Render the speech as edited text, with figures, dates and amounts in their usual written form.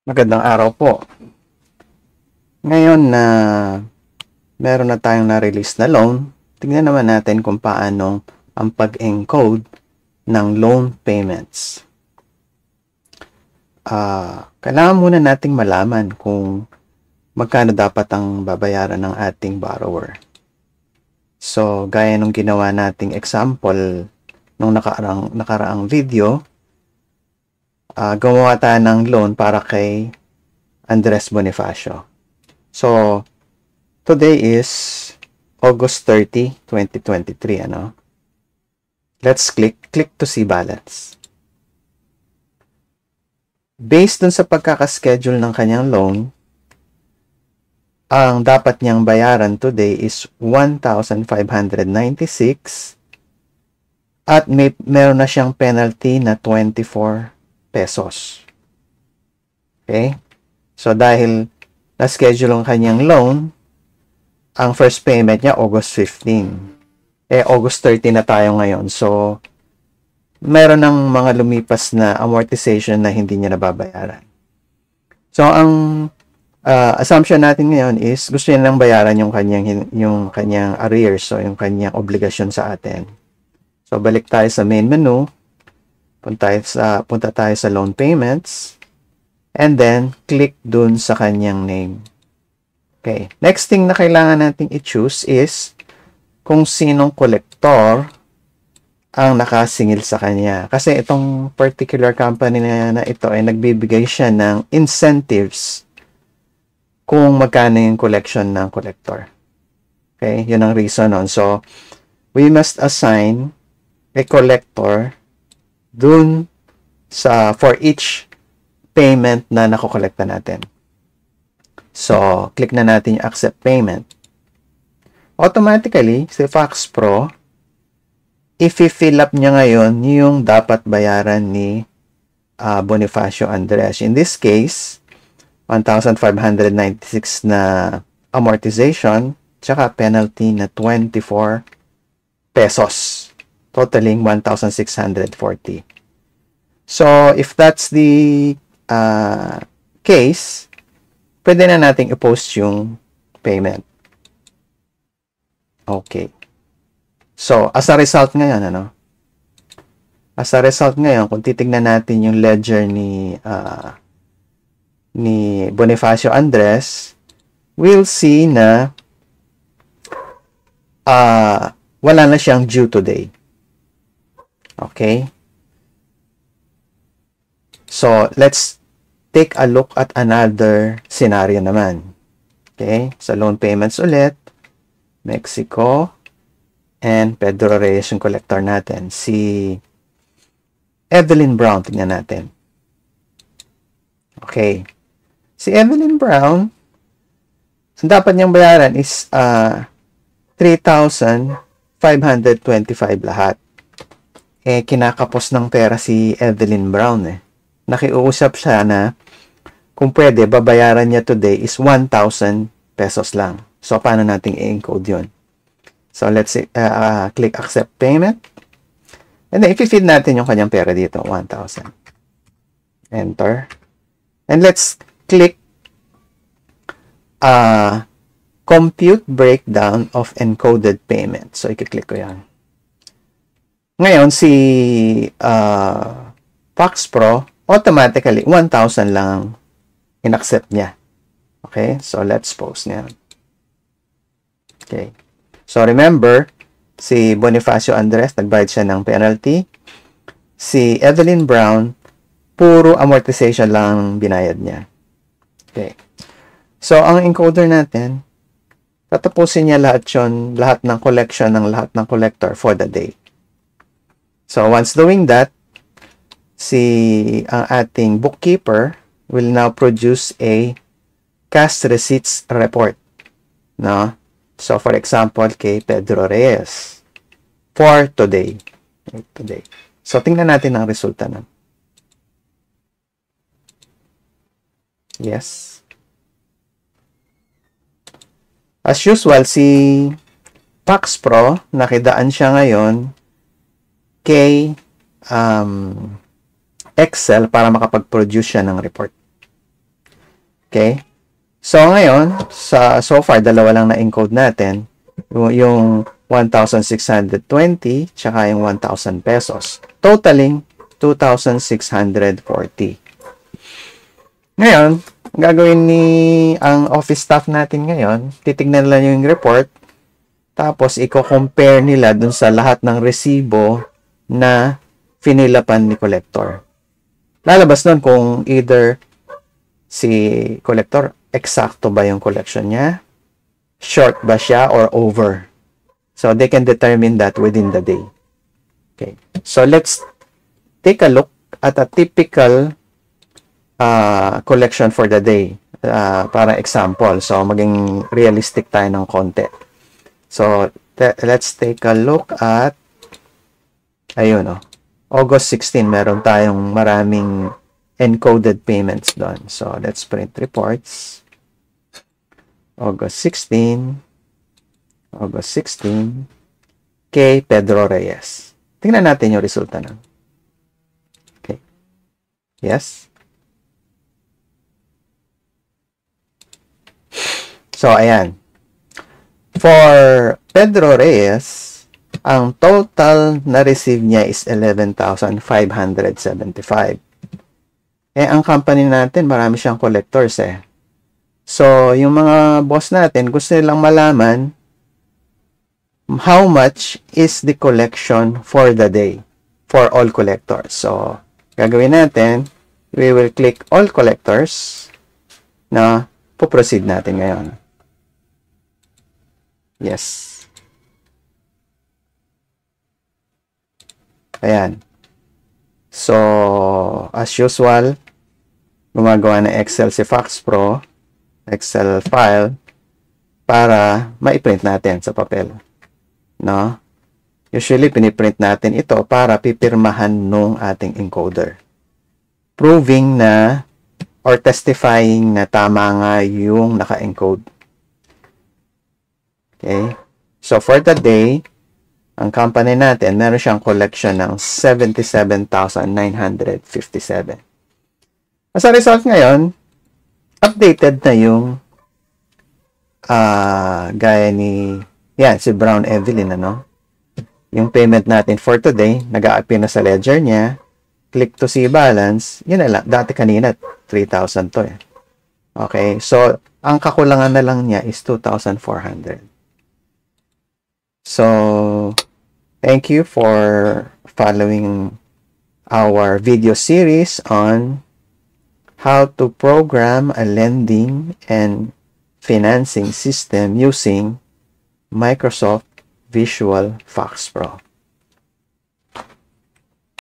Magandang araw po. Ngayon na meron na tayong na-release na loan, tingnan naman natin kung paano ang pag-encode ng loan payments. Kailangan muna nating malaman kung magkano dapat ang babayaran ng ating borrower. So, gaya nung ginawa nating example nung nakaraang video, gumawa tayo ng loan para kay Andres Bonifacio. So, today is August 30, 2023, Let's click to see balance. Based dun sa pagkakaschedule ng kanyang loan, ang dapat niyang bayaran today is 1,596 at meron na siyang penalty na 24 pesos. Okay? So, dahil na-schedule ang kanyang loan, ang first payment niya August 15. August 30 na tayo ngayon. So, meron ng mga lumipas na amortization na hindi niya nababayaran. So, ang assumption natin ngayon is gusto niya lang bayaran yung kanyang arrears, so yung kanyang obligasyon sa atin. So, balik tayo sa main menu. Punta tayo sa loan payments. And then, click dun sa kanyang name. Okay. Next thing na kailangan nating i-choose is kung sinong collector ang nakasingil sa kanya. Kasi itong particular company na ito ay nagbibigay siya ng incentives kung magkano yung collection ng collector. Okay? Yun ang reason nun. So, we must assign a collector dun for each payment na nakokolekta natin. So, click na natin yung accept payment. Automatically, si Fox Pro, i-fill up niya ngayon yung dapat bayaran ni Bonifacio Andres. In this case, 1,596 na amortization, tsaka penalty na 24 pesos. Totaling 1,640. So, if that's the case, pwede na nating i-post yung payment. Okay. So, as a result ngayon, kung titignan natin yung ledger ni Bonifacio Andres, we'll see na wala na siyang due today. Okay? So, let's take a look at another scenario naman. Okay? Sa loan payments ulit, Mexico, and Pedro Reyes yung collector natin. Si Evelyn Brown, tingnan natin. Okay. Si Evelyn Brown, ang dapat niyang bayaran is 3,525 lahat. Kinakapos ng pera si Evelyn Brown Nakiusap siya na kung pwede, babayaran niya today is 1,000 pesos lang. So, paano natin i-encode yun? So, let's click accept payment. And then, i-feed natin yung kanyang pera dito, 1,000. Enter. And let's click compute breakdown of encoded payment. So, i-click ko yan. Ngayon, si Fox Pro, automatically, 1,000 lang in-accept niya. Okay? So, let's post niya. Okay. So, remember, si Bonifacio Andres, nagbayad siya ng penalty. Si Evelyn Brown, puro amortization lang binayad niya. Okay. So, ang encoder natin, tatapusin niya lahat ng collection ng lahat ng collector for the day. So, once doing that, ang ating bookkeeper will now produce a cash receipts report. No? So, for example, kay Pedro Reyes for today. So, tingnan natin ang resulta nun. Yes. As usual, si Fox Pro, nakidaan siya ngayon kay Excel para makapag-produce siya ng report. Okay? So, ngayon, so far, dalawa lang na-encode natin. Yung 1,620 tsaka yung 1,000 pesos. Totaling 2,640. Ngayon, gagawin ang office staff natin ngayon, titignan lang yung report, tapos i-compare nila dun sa lahat ng resibo na finilapan ni collector. Lalabas nun kung either si collector, eksakto ba yung collection niya, short ba siya, or over. So, they can determine that within the day. Okay. So, let's take a look at a typical collection for the day. Para example. So, maging realistic tayo ng konti. So, let's take a look at ayun, August 16, meron tayong maraming encoded payments doon. So, let's print reports. August 16, kay Pedro Reyes. Tingnan natin yung resulta nun. Okay. Yes. So, ayan. For Pedro Reyes, ang total na receive niya is 11,575. Ang company natin, marami siyang collectors So, yung mga boss natin, gusto nilang malaman how much is the collection for the day for all collectors. So, gagawin natin, we will click all collectors na po-proceed natin ngayon. Yes. Ayan. So, as usual, gumagawa ng Excel si Fox Pro, Excel file, para ma-print natin sa papel. No? Usually, piniprint natin ito para pipirmahan nung ating encoder. Proving na or testifying na tama nga yung naka-encode. Okay? So, for the day, ang company natin, meron siyang collection ng 77,957. As a result ngayon, updated na yung gaya ni si Brown Evelyn, yung payment natin for today, nag-a-appear na sa ledger niya, click to see balance, yun na lang, dati kanina 3,000 to okay, so ang kakulangan na lang niya is 2,400. So thank you for following our video series on how to program a lending and financing system using Microsoft Visual Fox Pro.